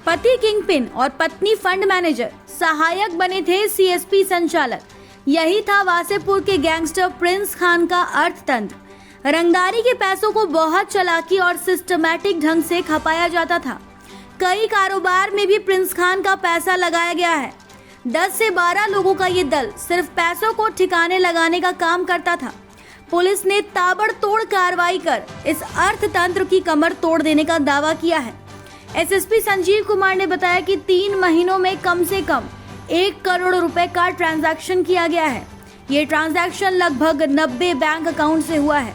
पति किंगपिन और पत्नी फंड मैनेजर, सहायक बने थे सीएसपी संचालक। यही था वासेपुर के गैंगस्टर प्रिंस खान का अर्थतंत्र। रंगदारी के पैसों को बहुत चालाकी और सिस्टमैटिक ढंग से खपाया जाता था। कई कारोबार में भी प्रिंस खान का पैसा लगाया गया है। 10 से 12 लोगों का ये दल सिर्फ पैसों को ठिकाने लगाने का काम करता था। पुलिस ने ताबड़तोड़ कार्रवाई कर इस अर्थतंत्र की कमर तोड़ देने का दावा किया है। एसएसपी संजीव कुमार ने बताया कि 3 महीनों में कम से कम 1 करोड़ रुपए का ट्रांजैक्शन किया गया है। ये ट्रांजैक्शन लगभग 90 बैंक अकाउंट से हुआ है।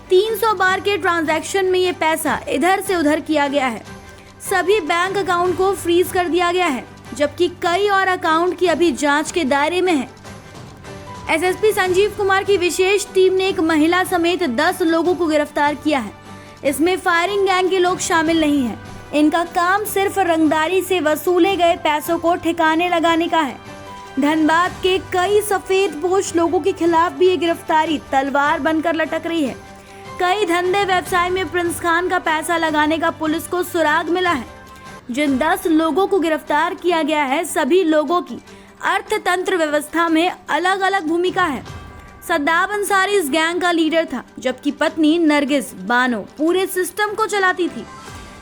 300 बार के ट्रांजैक्शन में ये पैसा इधर से उधर किया गया है। सभी बैंक अकाउंट को फ्रीज कर दिया गया है, जबकि कई और अकाउंट की अभी जांच के दायरे में है। एसएसपी संजीव कुमार की विशेष टीम ने एक महिला समेत 10 लोगों को गिरफ्तार किया है। इसमें फायरिंग गैंग के लोग शामिल नहीं हैं। इनका काम सिर्फ रंगदारी से वसूले गए पैसों को ठिकाने लगाने का है। धनबाद के कई सफेदपोश लोगों के खिलाफ भी ये गिरफ्तारी तलवार बनकर लटक रही है। कई धंधे व्यवसाय में प्रिंस खान का पैसा लगाने का पुलिस को सुराग मिला है। जिन 10 लोगों को गिरफ्तार किया गया है, सभी लोगों की अर्थतंत्र व्यवस्था में अलग अलग भूमिका है। सद्दाब अंसारी इस गैंग का लीडर था, जबकि पत्नी नरगिस बानो पूरे सिस्टम को चलाती थी।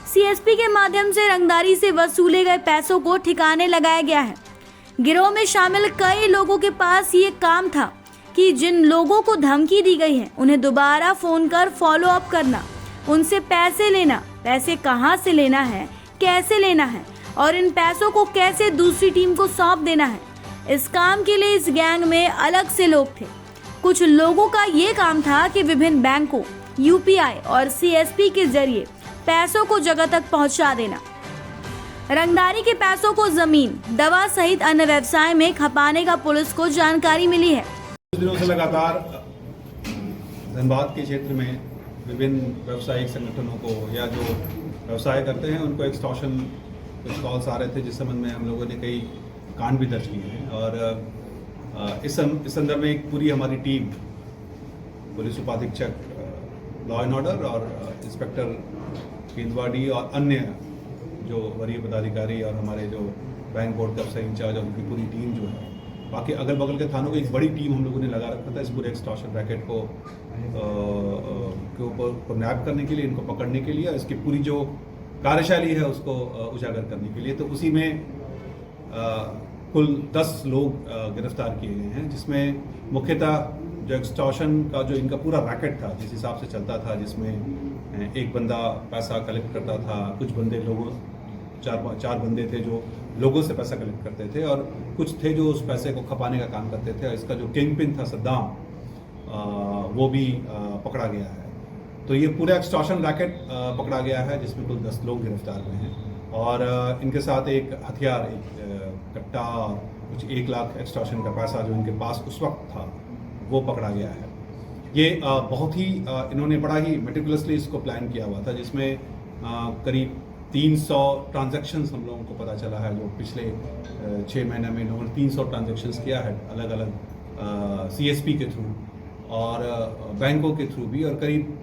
सीएसपी के माध्यम से रंगदारी से वसूले गए पैसों को ठिकाने लगाया गया है। गिरोह में शामिल कई लोगों के पास ये काम था कि जिन लोगों को धमकी दी गई है, उन्हें दोबारा फोन कर फॉलो अप करना, उनसे पैसे लेना, पैसे कहां से लेना है, कैसे लेना है और इन पैसों को कैसे दूसरी टीम को सौंप देना है। इस काम के लिए इस गैंग में अलग से लोग थे। कुछ लोगों का ये काम था कि विभिन्न बैंकों, यूपीआई और सीएसपी के जरिए पैसों को जगह तक पहुंचा देना। रंगदारी के पैसों को जमीन, दवा सहित अन्य व्यवसाय में खपाने का पुलिस को जानकारी मिली है। कुछ दिनों से लगातार धनबाद के क्षेत्र में विभिन्न व्यावसायिक संगठनों को या जो व्यवसाय करते हैं उनको एक्सटॉर्शन कुछ कॉल्स आ रहे थे, जिस संबंध में हम लोगों ने कई कांड भी दर्ज किए हैं। और इस संदर्भ में एक पूरी हमारी टीम, पुलिस उपाधीक्षक लॉ एंड ऑर्डर और इंस्पेक्टर केंद्रवाड़ी और अन्य जो वरीय पदाधिकारी और हमारे जो बैंक बोर्ड का अफसर इंचार्ज और उनकी पूरी टीम जो है, बाकी अगल बगल के थानों की एक बड़ी टीम हम लोगों ने लगा रखा था इस पूरे एक्सटॉर्शन रैकेट को के ऊपर नैप करने के लिए, इनको पकड़ने के लिए, इसकी पूरी जो कार्यशैली है उसको उजागर करने के लिए। तो उसी में कुल 10 लोग गिरफ्तार किए गए हैं, जिसमें मुख्यतः जो एक्सटॉर्शन का जो इनका पूरा रैकेट था, जिस हिसाब से चलता था, जिसमें एक बंदा पैसा कलेक्ट करता था, कुछ बंदे लोगों चार बंदे थे जो लोगों से पैसा कलेक्ट करते थे और कुछ थे जो उस पैसे को खपाने का काम करते थे। और इसका जो किंगपिन था सद्दाम, वो भी पकड़ा गया है। तो ये पूरा एक्सटॉर्शन रैकेट पकड़ा गया है, जिसमें कुल 10 लोग गिरफ्तार हुए हैं और इनके साथ एक हथियार, एक कट्टा, कुछ 1 लाख एक्सटॉर्शन का पैसा जो इनके पास उस वक्त था वो पकड़ा गया है। ये बहुत ही इन्होंने बड़ा ही मेटिकुलसली इसको प्लान किया हुआ था, जिसमें करीब 300 ट्रांजैक्शंस हम लोगों को पता चला है। जो पिछले 6 महीने में इन्होंने 300 ट्रांजैक्शंस किया है, अलग अलग सीएसपी के थ्रू और बैंकों के थ्रू भी, और करीब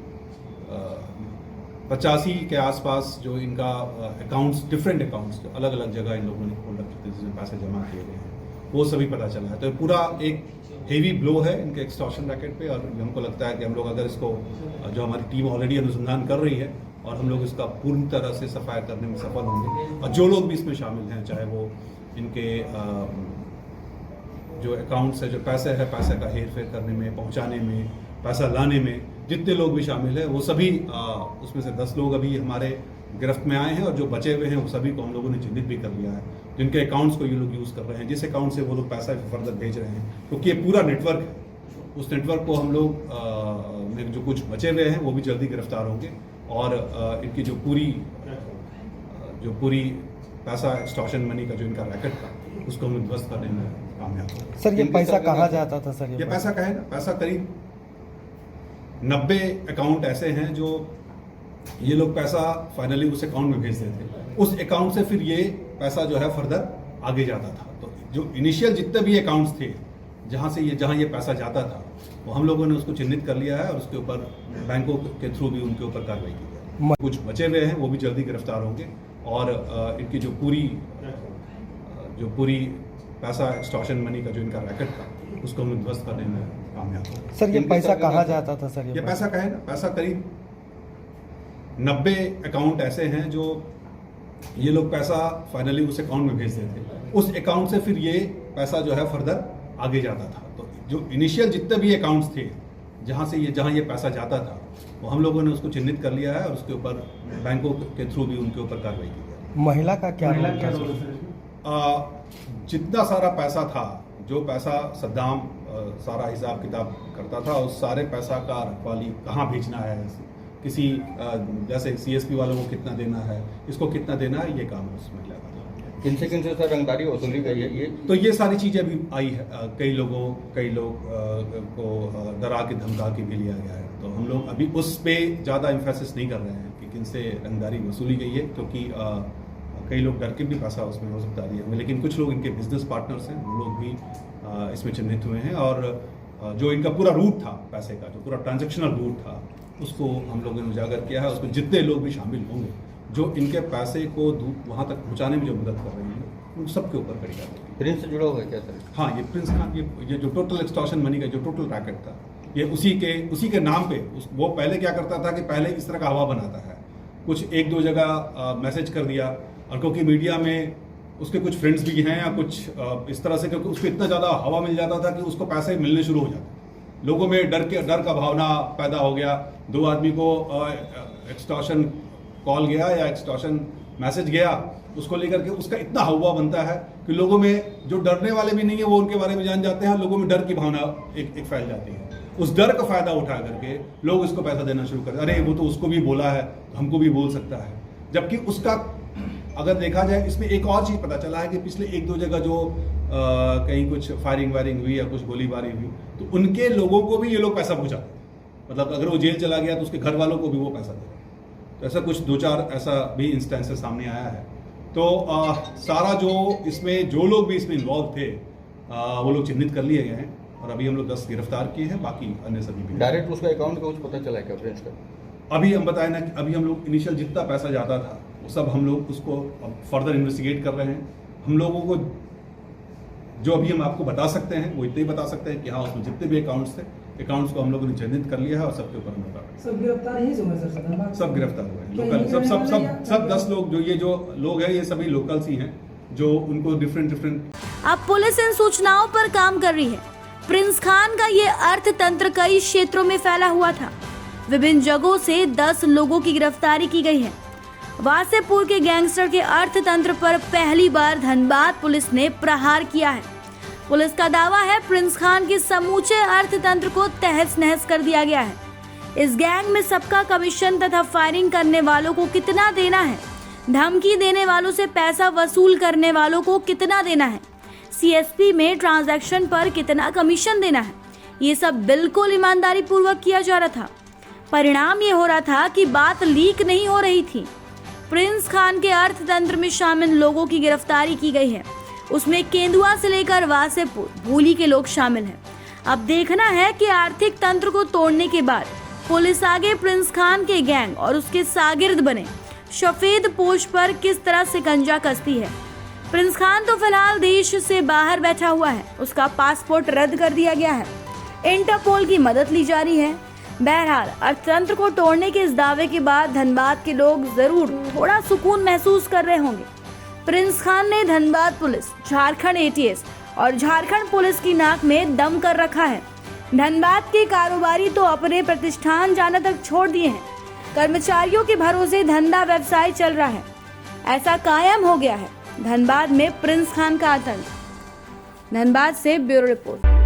85 के आसपास जो इनका अकाउंट्स, डिफरेंट अकाउंट्स जो अलग अलग जगह इन लोगों ने खोल रखे थे जिसमें पैसे जमा किए गए हैं, वो सभी पता चला है। तो पूरा एक हेवी ब्लो है इनके एक्सटॉर्शन रैकेट पे और हमको लगता है कि हम लोग अगर इसको, जो हमारी टीम ऑलरेडी अनुसंधान कर रही है और हम लोग इसका पूर्ण तरह से सफाया करने में सफल होंगे, और जो लोग भी इसमें शामिल हैं, चाहे वो इनके जो अकाउंट्स है, जो पैसे है, पैसे का हेर फेर करने में, पहुंचाने में, पैसा लाने में जितने लोग भी शामिल हैं, वो सभी उसमें से 10 लोग अभी हमारे गिरफ्त में आए हैं और जो बचे हुए हैं वो सभी को हम लोगों ने चिन्हित भी कर लिया है, जिनके अकाउंट्स को ये लोग यूज़ कर रहे हैं, जिस अकाउंट से वो लोग पैसा फर्दर भेज रहे हैं, क्योंकि ये पूरा नेटवर्क है। उस नेटवर्क को हम लोग में जो कुछ बचे हुए हैं वो भी जल्दी गिरफ्तार होंगे और इनकी जो पूरी पैसा एक्सटॉर्शन मनी का जो इनका रैकेट था उसको हम ध्वस्त करने में कामयाब हो। सर, ये पैसा कहाँ जाता था सर? ये पैसा का है ना, पैसा करीब 90 अकाउंट ऐसे हैं जो ये लोग पैसा फाइनली उस अकाउंट में भेज देते थे। उस अकाउंट से फिर ये पैसा जो है फर्दर आगे जाता था। तो जो इनिशियल जितने भी अकाउंट्स थे जहाँ ये पैसा जाता था, वो हम लोगों ने उसको चिन्हित कर लिया है और उसके ऊपर बैंकों के थ्रू भी उनके ऊपर कार्रवाई की है। कुछ बचे हुए हैं वो भी जल्दी गिरफ्तार होंगे और इनकी जो पूरी पैसा एक्सटॉर्शन मनी का जो इनका रैकेट था उसको हम ध्वस्त करने में कामयाब हुए। सर ये पैसा कहाँ जाता था सर? ये पैसा कहे ना, पैसा करीब 90 अकाउंट ऐसे हैं जो ये लोग पैसा फाइनली उस अकाउंट में भेज देते थे। उस अकाउंट से फिर ये पैसा जो है फर्दर आगे जाता था। तो जो इनिशियल जितने भी अकाउंट्स थे जहाँ ये पैसा जाता था वो हम लोगों ने उसको चिन्हित कर लिया है और उसके ऊपर बैंकों के थ्रू भी उनके ऊपर कार्रवाई की है। महिला का क्या रोल था? जितना सारा पैसा था, जो पैसा सद्दाम सारा हिसाब किताब करता था, उस सारे पैसा का रखवाली कहाँ भेजना है, किसी जैसे CSP वालों को कितना देना है, इसको कितना देना है, ये काम उस महिला का था। किनसे सर रंगदारी वसूली गई है? ये सारी चीज़ें अभी आई है। कई लोग को डरा के धमका के भी लिया गया है। तो हम लोग अभी उस पर ज़्यादा एम्फेसिस नहीं कर रहे हैं कि किनसे रंगदारी वसूली गई है, क्योंकि कई लोग डर के भी पैसा उसमें हो सकता दिए होंगे, लेकिन कुछ लोग इनके बिजनेस पार्टनर्स हैं, वो लोग भी इसमें चिन्हित हुए हैं। और जो इनका पूरा रूट था पैसे का, जो पूरा ट्रांजैक्शनल रूट था, उसको हम लोगों ने उजागर किया है। उसमें जितने लोग भी शामिल होंगे जो इनके पैसे को वहाँ तक पहुँचाने में जो मदद कर रहे हैं, उन सबके ऊपर कड़ी कार्रवाई। प्रिंस से जुड़ा हुआ है क्या सर? हाँ, ये प्रिंस खान, ये जो टोटल एक्सटॉर्शन मनी का जो टोटल रैकेट था, ये उसी के नाम पे वो पहले क्या करता था कि पहले इस तरह का हवा बनाता है, कुछ एक दो जगह मैसेज कर दिया, और क्योंकि मीडिया में उसके कुछ फ्रेंड्स भी हैं या कुछ इस तरह से, क्योंकि उसको इतना ज़्यादा हवा मिल जाता था कि उसको पैसे मिलने शुरू हो जाते, लोगों में डर का भावना पैदा हो गया। 2 आदमी को एक्सटॉर्शन कॉल गया या एक्सटॉर्शन मैसेज गया, उसको लेकर के उसका इतना हवा बनता है कि लोगों में जो डरने वाले भी नहीं है वो उनके बारे में जान जाते हैं, लोगों में डर की भावना एक फैल जाती है। उस डर का फायदा उठा करके लोग इसको पैसा देना शुरू कर, अरे वो तो उसको भी बोला है तो हमको भी बोल सकता है। जबकि उसका अगर देखा जाए, इसमें एक और चीज़ पता चला है कि पिछले 1-2 जगह जो कहीं कुछ फायरिंग वायरिंग हुई या कुछ गोलीबारी हुई, तो उनके लोगों को भी ये लोग पैसा पहुँचाते। मतलब अगर वो जेल चला गया तो उसके घर वालों को भी वो पैसा दे। तो ऐसा कुछ 2-4 ऐसा भी इंस्टेंसेस सामने आया है। तो सारा जो इसमें जो लोग भी इसमें इन्वॉल्व थे वो लोग चिन्हित कर लिए गए हैं, और अभी हम लोग 10 गिरफ्तार किए हैं, बाकी अन्य सभी भी। डायरेक्ट उसका अकाउंट का कुछ पता चला है क्या प्रिंस का? अभी हम बताए ना कि अभी हम लोग इनिशियल जितना पैसा जाता था वो सब हम लोग उसको फर्दर इन्वेस्टिगेट कर रहे हैं। हम लोगों को जो अभी हम आपको बता सकते हैं वो इतना ही बता सकते हैं कि हाँ, उसमें जितने भी अकाउंट्स थे, अकाउंट्स को हम लोगों ने चिन्हित कर लिया है और सबके ऊपर हम लोग सब गिरफ्तार ही हुए सर? सब गिरफ्तार हुए हैं। लोकल सब 10 लोग जो लोग हैं, ये सभी लोकल्स ही हैं, जो उनको डिफरेंट। अब पुलिस इन सूचनाओं पर काम कर रही है। प्रिंस खान का ये अर्थतंत्र कई क्षेत्रों में फैला हुआ था। विभिन्न जगहों से 10 लोगों की गिरफ्तारी की गई है। वासेपुर के गैंगस्टर के अर्थतंत्र पर पहली बार धनबाद पुलिस ने प्रहार किया है। पुलिस का दावा है प्रिंस खान के समूचे अर्थतंत्र को तहस नहस कर दिया गया है। इस गैंग में सबका कमीशन तथा फायरिंग करने वालों को कितना देना है, धमकी देने वालों से पैसा वसूल करने वालों को कितना देना है, CSP में ट्रांजैक्शन पर कितना कमीशन देना है, ये सब बिल्कुल ईमानदारी पूर्वक किया जा रहा था। परिणाम ये हो रहा था कि बात लीक नहीं हो रही थी। प्रिंस खान के अर्थतंत्र में शामिल लोगों की गिरफ्तारी की गई है। उसमें केंदुआ से लेकर वासेपुर, भूली के लोग शामिल हैं। अब देखना है कि आर्थिक तंत्र को तोड़ने के बाद पुलिस आगे प्रिंस खान के गैंग और उसके शागिर्द बने सफेद पोश पर किस तरह शिकंजा कसती है। प्रिंस खान तो फिलहाल देश से बाहर बैठा हुआ है, उसका पासपोर्ट रद्द कर दिया गया है, इंटरपोल की मदद ली जा रही है। बहरहाल अर्थतंत्र को तोड़ने के इस दावे के बाद धनबाद के लोग जरूर थोड़ा सुकून महसूस कर रहे होंगे। प्रिंस खान ने धनबाद पुलिस, झारखंड ATS और झारखंड पुलिस की नाक में दम कर रखा है। धनबाद के कारोबारी तो अपने प्रतिष्ठान जाना तक छोड़ दिए हैं। कर्मचारियों के भरोसे धंधा व्यवसाय चल रहा है। ऐसा कायम हो गया है धनबाद में प्रिंस खान का आतंक। धनबाद से ब्यूरो रिपोर्ट।